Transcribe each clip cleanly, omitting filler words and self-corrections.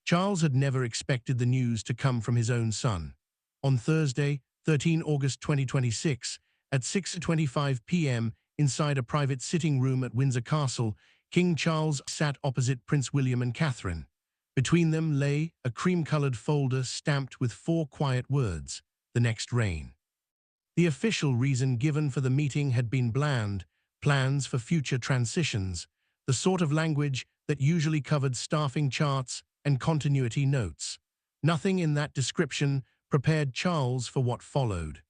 Charles had never expected the news to come from his own son. On Thursday, 13 August 2026, at 6:25 p.m., inside a private sitting room at Windsor Castle, King Charles sat opposite Prince William and Catherine. Between them lay a cream-colored folder stamped with 4 quiet words: the next reign. The official reason given for the meeting had been bland: plans for future transitions, the sort of language that usually covered staffing charts and continuity notes. Nothing in that description prepared Charles for what followed.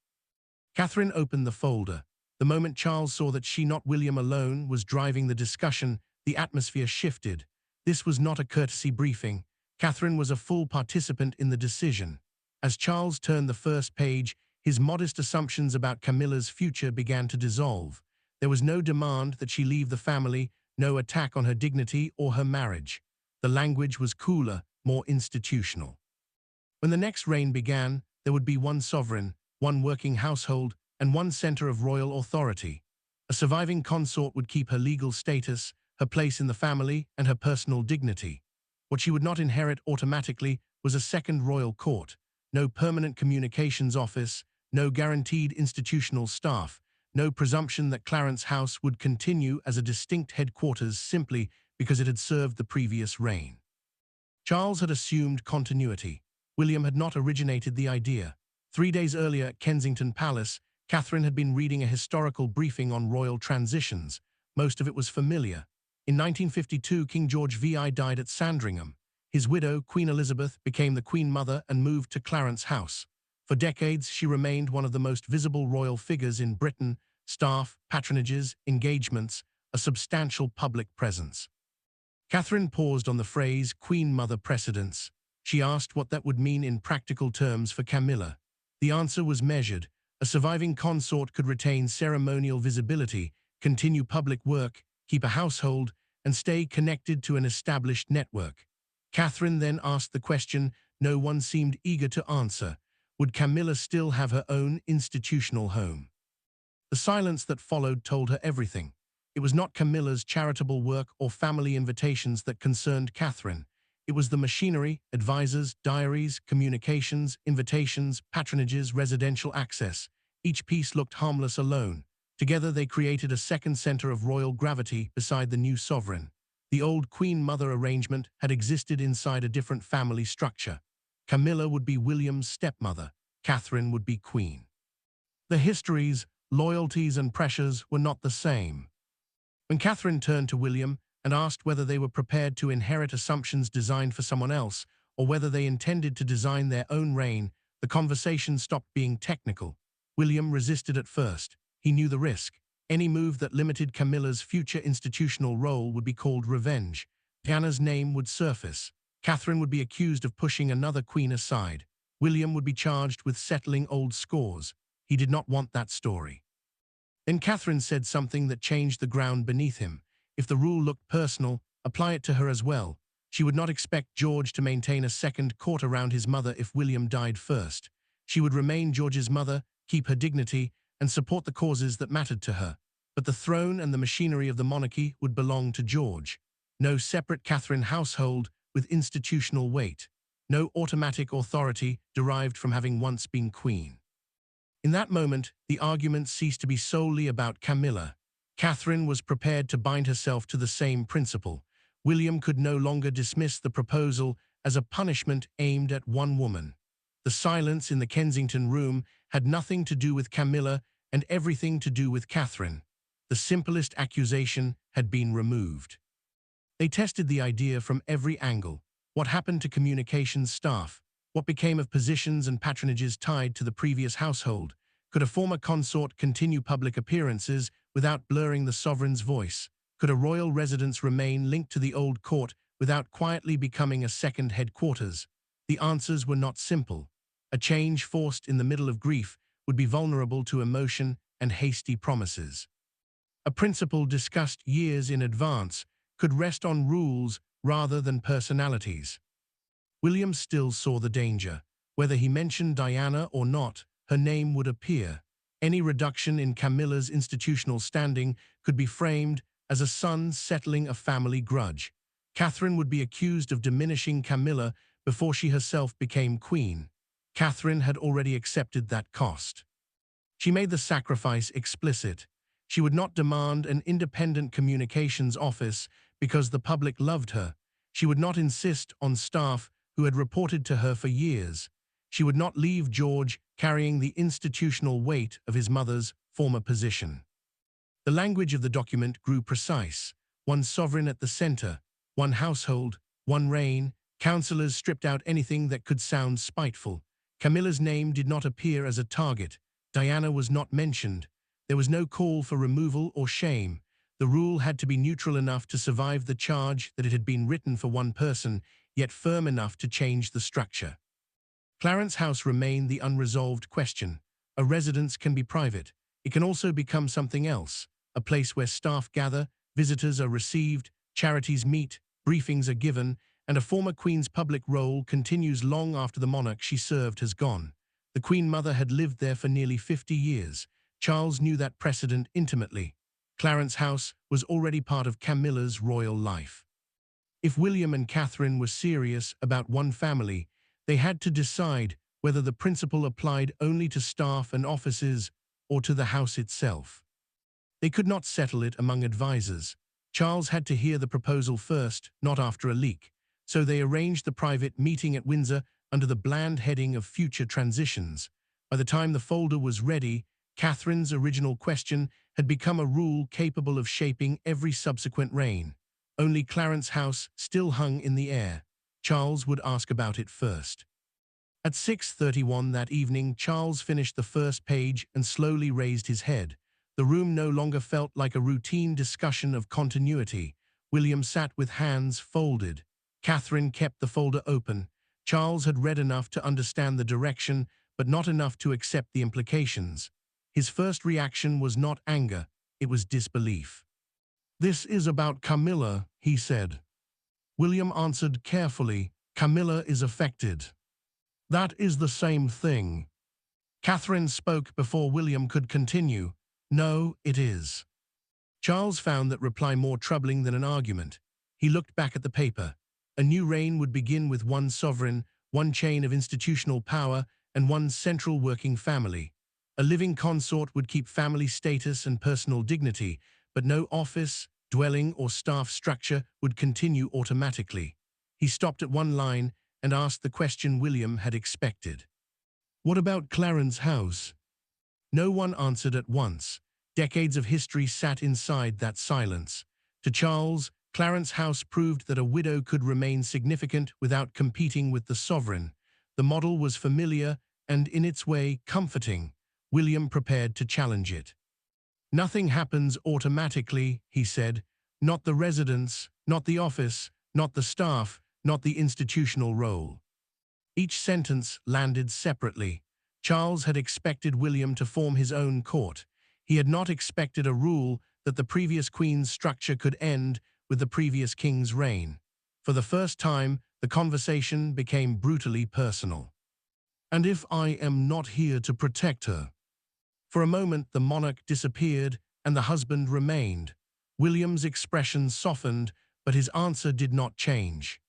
Catherine opened the folder. The moment Charles saw that she, not William alone, was driving the discussion, the atmosphere shifted. This was not a courtesy briefing. Catherine was a full participant in the decision. As Charles turned the first page, his modest assumptions about Camilla's future began to dissolve. There was no demand that she leave the family, no attack on her dignity or her marriage. The language was cooler, more institutional. When the next reign began, there would be one sovereign, one working household, and one center of royal authority. A surviving consort would keep her legal status, her place in the family, and her personal dignity. What she would not inherit automatically was a second royal court, no permanent communications office, no guaranteed institutional staff, no presumption that Clarence House would continue as a distinct headquarters simply because it had served the previous reign. Charles had assumed continuity. William had not originated the idea. 3 days earlier at Kensington Palace, Catherine had been reading a historical briefing on royal transitions. Most of it was familiar. In 1952, King George VI died at Sandringham. His widow, Queen Elizabeth, became the Queen Mother and moved to Clarence House. For decades, she remained one of the most visible royal figures in Britain: staff, patronages, engagements, a substantial public presence. Catherine paused on the phrase Queen Mother precedence. She asked what that would mean in practical terms for Camilla. The answer was measured. A surviving consort could retain ceremonial visibility, continue public work, keep a household, and stay connected to an established network. Catherine then asked the question no one seemed eager to answer: would Camilla still have her own institutional home? The silence that followed told her everything. It was not Camilla's charitable work or family invitations that concerned Catherine. It was the machinery: advisors, diaries, communications, invitations, patronages, residential access. Each piece looked harmless alone. Together they created a second center of royal gravity beside the new sovereign. The old Queen Mother arrangement had existed inside a different family structure. Camilla would be William's stepmother. Catherine would be queen. The histories, loyalties, and pressures were not the same. When Catherine turned to William and asked whether they were prepared to inherit assumptions designed for someone else, or whether they intended to design their own reign, the conversation stopped being technical. William resisted at first. He knew the risk. Any move that limited Camilla's future institutional role would be called revenge. Diana's name would surface. Catherine would be accused of pushing another queen aside. William would be charged with settling old scores. He did not want that story. Then Catherine said something that changed the ground beneath him. If the rule looked personal, apply it to her as well. She would not expect George to maintain a second court around his mother if William died first. She would remain George's mother, keep her dignity, and support the causes that mattered to her. But the throne and the machinery of the monarchy would belong to George. No separate Catherine household with institutional weight. No automatic authority derived from having once been queen. In that moment, the argument ceased to be solely about Camilla. Catherine was prepared to bind herself to the same principle. William could no longer dismiss the proposal as a punishment aimed at one woman. The silence in the Kensington room had nothing to do with Camilla and everything to do with Catherine. The simplest accusation had been removed. They tested the idea from every angle. What happened to communications staff? What became of positions and patronages tied to the previous household? Could a former consort continue public appearances without blurring the sovereign's voice? Could a royal residence remain linked to the old court without quietly becoming a second headquarters? The answers were not simple. A change forced in the middle of grief would be vulnerable to emotion and hasty promises. A principle discussed years in advance could rest on rules rather than personalities. William still saw the danger. Whether he mentioned Diana or not, her name would appear. Any reduction in Camilla's institutional standing could be framed as a son settling a family grudge. Catherine would be accused of diminishing Camilla before she herself became queen. Catherine had already accepted that cost. She made the sacrifice explicit. She would not demand an independent communications office because the public loved her. She would not insist on staff who had reported to her for years. She would not leave George carrying the institutional weight of his mother's former position. The language of the document grew precise. One sovereign at the center, one household, one reign. Councillors stripped out anything that could sound spiteful. Camilla's name did not appear as a target. Diana was not mentioned. There was no call for removal or shame. The rule had to be neutral enough to survive the charge that it had been written for one person, yet firm enough to change the structure. Clarence House remained the unresolved question. A residence can be private. It can also become something else, a place where staff gather, visitors are received, charities meet, briefings are given, and a former queen's public role continues long after the monarch she served has gone. The Queen Mother had lived there for nearly 50 years. Charles knew that precedent intimately. Clarence House was already part of Camilla's royal life. If William and Catherine were serious about one family, they had to decide whether the principle applied only to staff and offices or to the house itself. They could not settle it among advisors. Charles had to hear the proposal first, not after a leak. So they arranged the private meeting at Windsor under the bland heading of future transitions. By the time the folder was ready, Catherine's original question had become a rule capable of shaping every subsequent reign. Only Clarence House still hung in the air. Charles would ask about it first. At 6:31 that evening, Charles finished the first page and slowly raised his head. The room no longer felt like a routine discussion of continuity. William sat with hands folded. Catherine kept the folder open. Charles had read enough to understand the direction, but not enough to accept the implications. His first reaction was not anger, it was disbelief. "This is about Camilla," he said. William answered carefully, "Camilla is affected." "That is the same thing." Catherine spoke before William could continue. "No, it is." Charles found that reply more troubling than an argument. He looked back at the paper. A new reign would begin with one sovereign, one chain of institutional power, and one central working family. A living consort would keep family status and personal dignity, but no office, dwelling, or staff structure would continue automatically. He stopped at one line and asked the question William had expected. "What about Clarence House?" No one answered at once. Decades of history sat inside that silence. To Charles, Clarence House proved that a widow could remain significant without competing with the sovereign. The model was familiar and, in its way, comforting. William prepared to challenge it. "Nothing happens automatically," he said. "Not the residence, not the office, not the staff, not the institutional role." Each sentence landed separately. Charles had expected William to form his own court. He had not expected a rule that the previous queen's structure could end with the previous king's reign. For the first time, the conversation became brutally personal. "And if I am not here to protect her?" For a moment, the monarch disappeared and the husband remained. William's expression softened, but his answer did not change.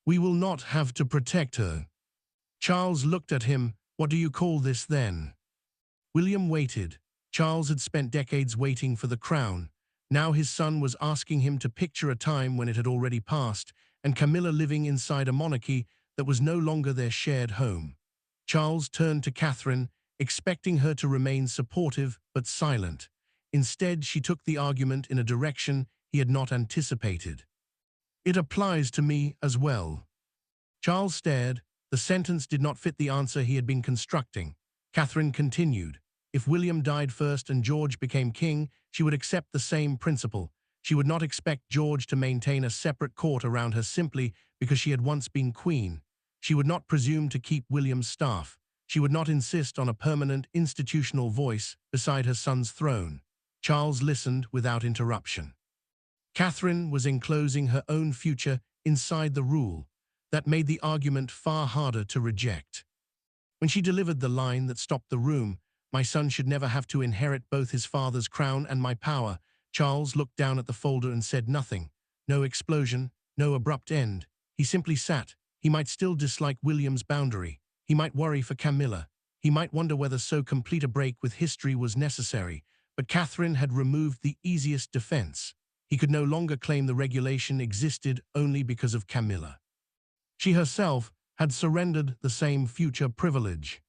"We will not have to protect her." Charles looked at him. "What do you call this then?" William waited. Charles had spent decades waiting for the crown. Now his son was asking him to picture a time when it had already passed, and Camilla living inside a monarchy that was no longer their shared home. Charles turned to Catherine, expecting her to remain supportive but silent. Instead, she took the argument in a direction he had not anticipated. "It applies to me as well." Charles stared. The sentence did not fit the answer he had been constructing. Catherine continued. If William died first and George became king, she would accept the same principle. She would not expect George to maintain a separate court around her simply because she had once been queen. She would not presume to keep William's staff. She would not insist on a permanent institutional voice beside her son's throne. Charles listened without interruption. Catherine was enclosing her own future inside the rule. That made the argument far harder to reject. When she delivered the line that stopped the room, "My son should never have to inherit both his father's crown and my power," Charles looked down at the folder and said nothing. No explosion, No abrupt end. He simply sat. He might still dislike William's boundary. He might worry for Camilla. He might wonder whether so complete a break with history was necessary. But Catherine had removed the easiest defense. He could no longer claim the regulation existed only because of Camilla. She herself had surrendered the same future privilege.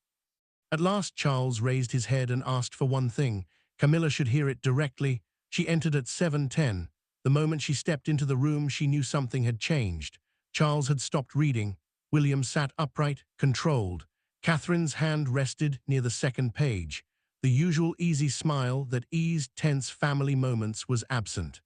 At last Charles raised his head and asked for one thing. Camilla should hear it directly. She entered at 7:10. The moment she stepped into the room, she knew something had changed. Charles had stopped reading. William sat upright, controlled. Catherine's hand rested near the second page. The usual easy smile that eased tense family moments was absent.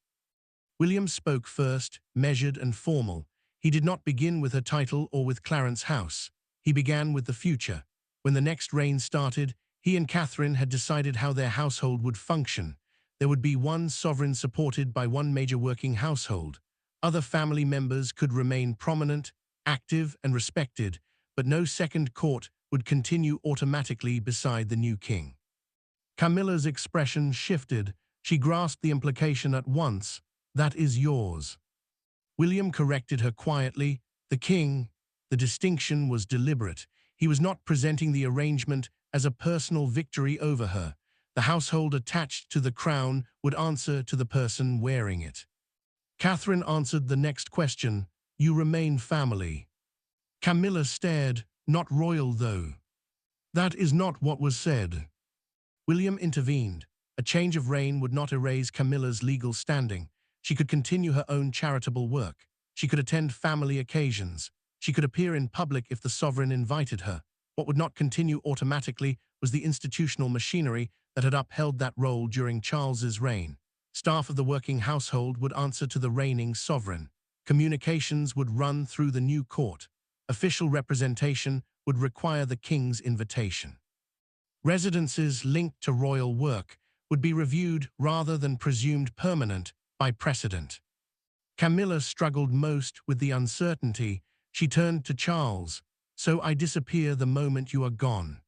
William spoke first, measured and formal. He did not begin with her title or with Clarence House. He began with the future. When the next reign started, he and Catherine had decided how their household would function. There would be one sovereign supported by one major working household. Other family members could remain prominent, active, and respected, but no second court would continue automatically beside the new king. Camilla's expression shifted. She grasped the implication at once. That is yours. William corrected her quietly. The king, the distinction was deliberate. He was not presenting the arrangement as a personal victory over her. The household attached to the crown would answer to the person wearing it. Catherine answered the next question. You remain family. Camilla stared. Not royal, though. That is not what was said. William intervened. A change of reign would not erase Camilla's legal standing. She could continue her own charitable work. She could attend family occasions. She could appear in public if the sovereign invited her. What would not continue automatically was the institutional machinery that had upheld that role during Charles's reign. Staff of the working household would answer to the reigning sovereign. Communications would run through the new court. Official representation would require the king's invitation. Residences linked to royal work would be reviewed rather than presumed permanent by precedent. Camilla struggled most with the uncertainty. She turned to Charles. So I disappear the moment you are gone.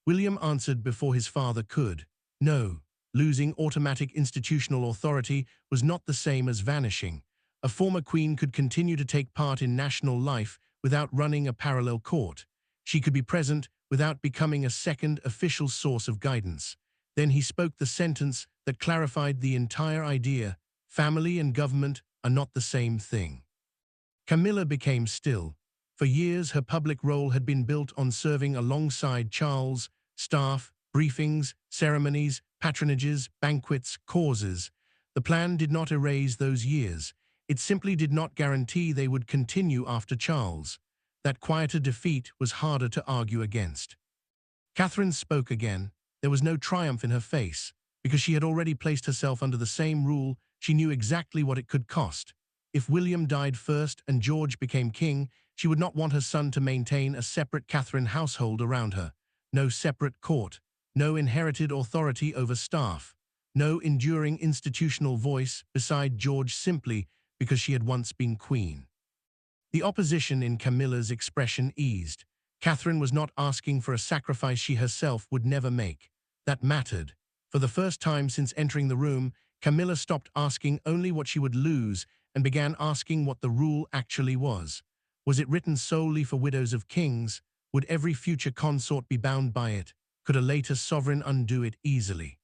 William answered before his father could. No, losing automatic institutional authority was not the same as vanishing. A former queen could continue to take part in national life without running a parallel court. She could be present without becoming a second official source of guidance. Then he spoke the sentence that clarified the entire idea. Family and government are not the same thing. Camilla became still. For years, her public role had been built on serving alongside Charles, staff, briefings, ceremonies, patronages, banquets, causes. The plan did not erase those years. It simply did not guarantee they would continue after Charles. That quieter defeat was harder to argue against. Catherine spoke again. There was no triumph in her face. Because she had already placed herself under the same rule, she knew exactly what it could cost. If William died first and George became king, she would not want her son to maintain a separate Catherine household around her. No separate court, no inherited authority over staff, no enduring institutional voice beside George simply because she had once been queen. The opposition in Camilla's expression eased. Catherine was not asking for a sacrifice she herself would never make. That mattered. For the first time since entering the room, Camilla stopped asking only what she would lose and began asking what the rule actually was. Was it written solely for widows of kings? Would every future consort be bound by it? Could a later sovereign undo it easily?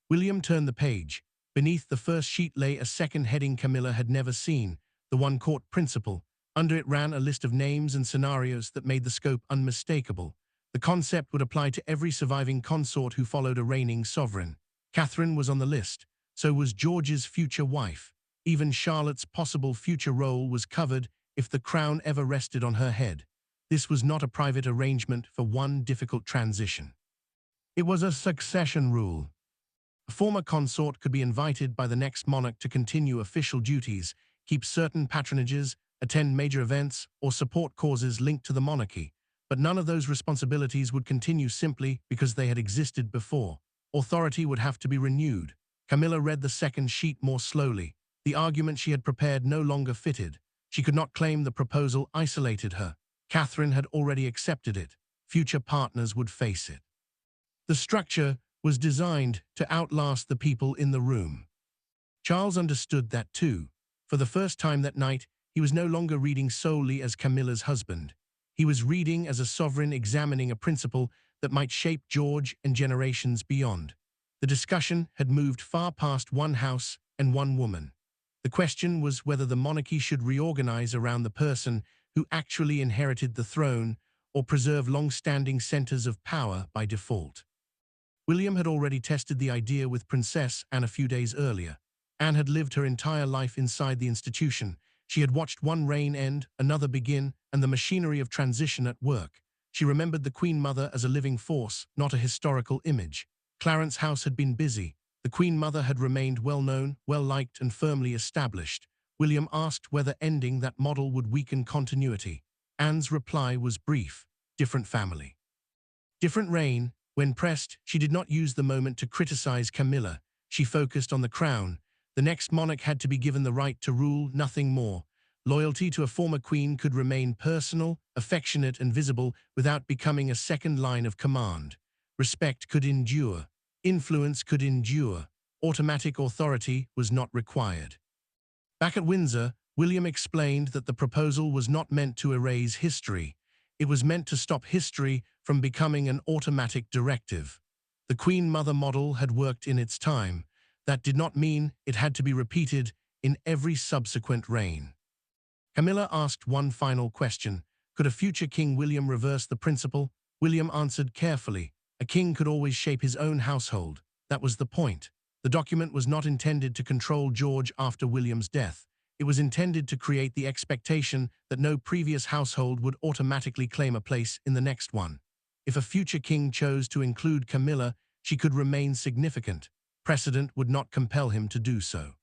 William turned the page. Beneath the first sheet lay a second heading Camilla had never seen, the one court principle. Under it ran a list of names and scenarios that made the scope unmistakable. The concept would apply to every surviving consort who followed a reigning sovereign. Catherine was on the list. So was George's future wife. Even Charlotte's possible future role was covered if the crown ever rested on her head. This was not a private arrangement for one difficult transition. It was a succession rule. A former consort could be invited by the next monarch to continue official duties, keep certain patronages, attend major events, or support causes linked to the monarchy. But none of those responsibilities would continue simply because they had existed before. Authority would have to be renewed. Camilla read the second sheet more slowly. The argument she had prepared no longer fitted. She could not claim the proposal isolated her. Catherine had already accepted it. Future partners would face it. The structure was designed to outlast the people in the room. Charles understood that too. For the first time that night, he was no longer reading solely as Camilla's husband. He was reading as a sovereign examining a principle that might shape George and generations beyond. The discussion had moved far past one house and one woman. The question was whether the monarchy should reorganize around the person who actually inherited the throne or preserve long-standing centers of power by default. William had already tested the idea with Princess Anne a few days earlier. Anne had lived her entire life inside the institution. She had watched one reign end, another begin, and the machinery of transition at work. She remembered the Queen Mother as a living force, not a historical image. Clarence House had been busy. The Queen Mother had remained well-known, well-liked, and firmly established. William asked whether ending that model would weaken continuity. Anne's reply was brief: different family. Different reign. When pressed, she did not use the moment to criticize Camilla. She focused on the crown. The next monarch had to be given the right to rule, nothing more. Loyalty to a former queen could remain personal, affectionate, and visible without becoming a second line of command. Respect could endure. Influence could endure. Automatic authority was not required. Back at Windsor, William explained that the proposal was not meant to erase history. It was meant to stop history from becoming an automatic directive. The Queen Mother model had worked in its time. That did not mean it had to be repeated in every subsequent reign. Camilla asked one final question: could a future King William reverse the principle? William answered carefully: a king could always shape his own household. That was the point. The document was not intended to control George after William's death. It was intended to create the expectation that no previous household would automatically claim a place in the next one. If a future king chose to include Camilla, she could remain significant. Precedent would not compel him to do so.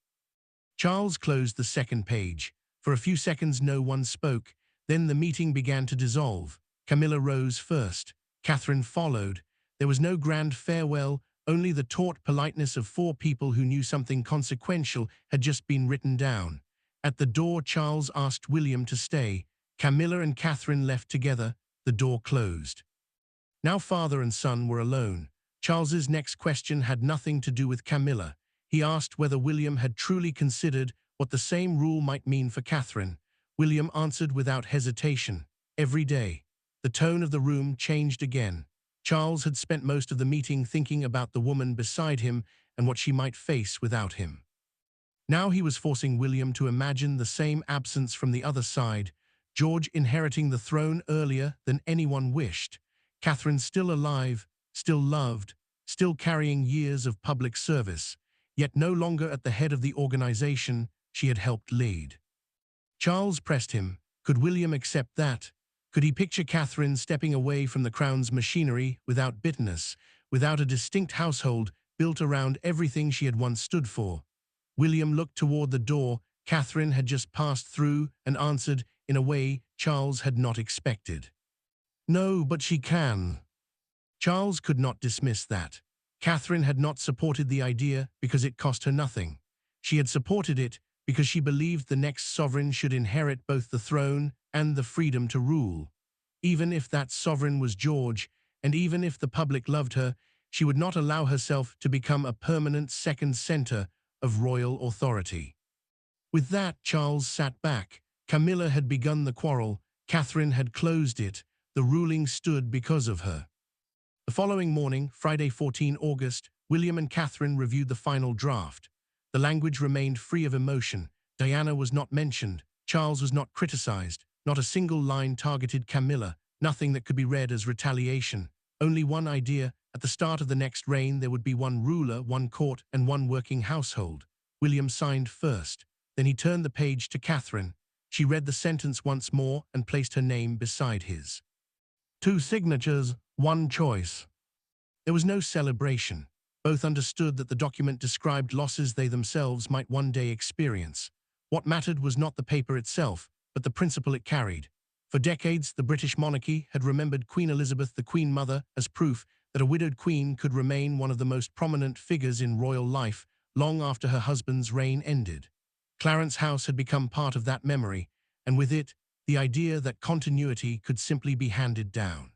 Charles closed the second page. For a few seconds no one spoke. Then the meeting began to dissolve. Camilla rose first. Catherine followed. There was no grand farewell, only the taut politeness of four people who knew something consequential had just been written down. At the door, Charles asked William to stay. Camilla and Catherine left together. The door closed. Now father and son were alone. Charles's next question had nothing to do with Camilla. He asked whether William had truly considered what the same rule might mean for Catherine. William answered without hesitation: every day. The tone of the room changed again. Charles had spent most of the meeting thinking about the woman beside him and what she might face without him. Now he was forcing William to imagine the same absence from the other side: George inheriting the throne earlier than anyone wished, Catherine still alive, still loved, still carrying years of public service, yet no longer at the head of the organization she had helped lead. Charles pressed him. Could William accept that? Could he picture Catherine stepping away from the crown's machinery without bitterness, without a distinct household built around everything she had once stood for? William looked toward the door. Catherine had just passed through and answered in a way Charles had not expected. No, but she can. Charles could not dismiss that. Catherine had not supported the idea because it cost her nothing. She had supported it because she believed the next sovereign should inherit both the throne and the freedom to rule. Even if that sovereign was George, and even if the public loved her, she would not allow herself to become a permanent second center of royal authority. With that, Charles sat back. Camilla had begun the quarrel. Catherine had closed it. The ruling stood because of her. The following morning, Friday 14 August, William and Catherine reviewed the final draft. The language remained free of emotion. Diana was not mentioned. Charles was not criticized. Not a single line targeted Camilla. Nothing that could be read as retaliation. Only one idea: at the start of the next reign there would be one ruler, one court, and one working household. William signed first. Then he turned the page to Catherine. She read the sentence once more and placed her name beside his. 2 signatures, 1 choice. There was no celebration. Both understood that the document described losses they themselves might one day experience. What mattered was not the paper itself, but the principle it carried. For decades, the British monarchy had remembered Queen Elizabeth, the Queen Mother, as proof that a widowed queen could remain one of the most prominent figures in royal life long after her husband's reign ended. Clarence House had become part of that memory, and with it, the idea that continuity could simply be handed down.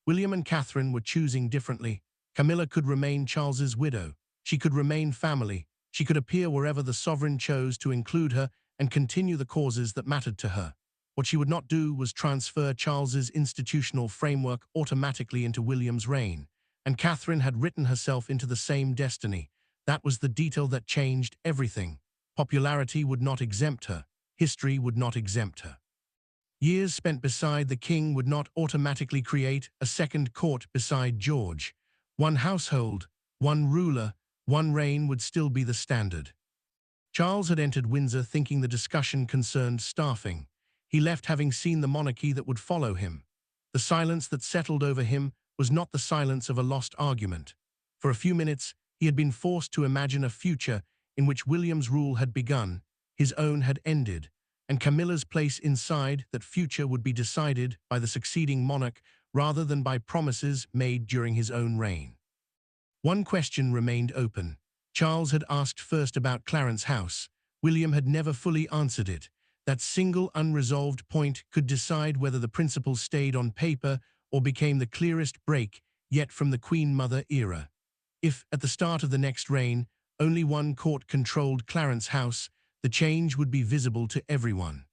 William and Catherine were choosing differently. Camilla could remain Charles's widow. She could remain family. She could appear wherever the sovereign chose to include her, and continue the causes that mattered to her. What she would not do was transfer Charles's institutional framework automatically into William's reign, and Catherine had written herself into the same destiny. That was the detail that changed everything. Popularity would not exempt her. History would not exempt her. Years spent beside the king would not automatically create a second court beside George. One household, one ruler, one reign would still be the standard. Charles had entered Windsor thinking the discussion concerned staffing. He left having seen the monarchy that would follow him. The silence that settled over him was not the silence of a lost argument. For a few minutes, he had been forced to imagine a future in which William's rule had begun, his own had ended, and Camilla's place inside that future would be decided by the succeeding monarch rather than by promises made during his own reign. One question remained open. Charles had asked first about Clarence House. William had never fully answered it. That single unresolved point could decide whether the principle stayed on paper or became the clearest break yet from the Queen Mother era. If, at the start of the next reign, only one court controlled Clarence House, the change would be visible to everyone.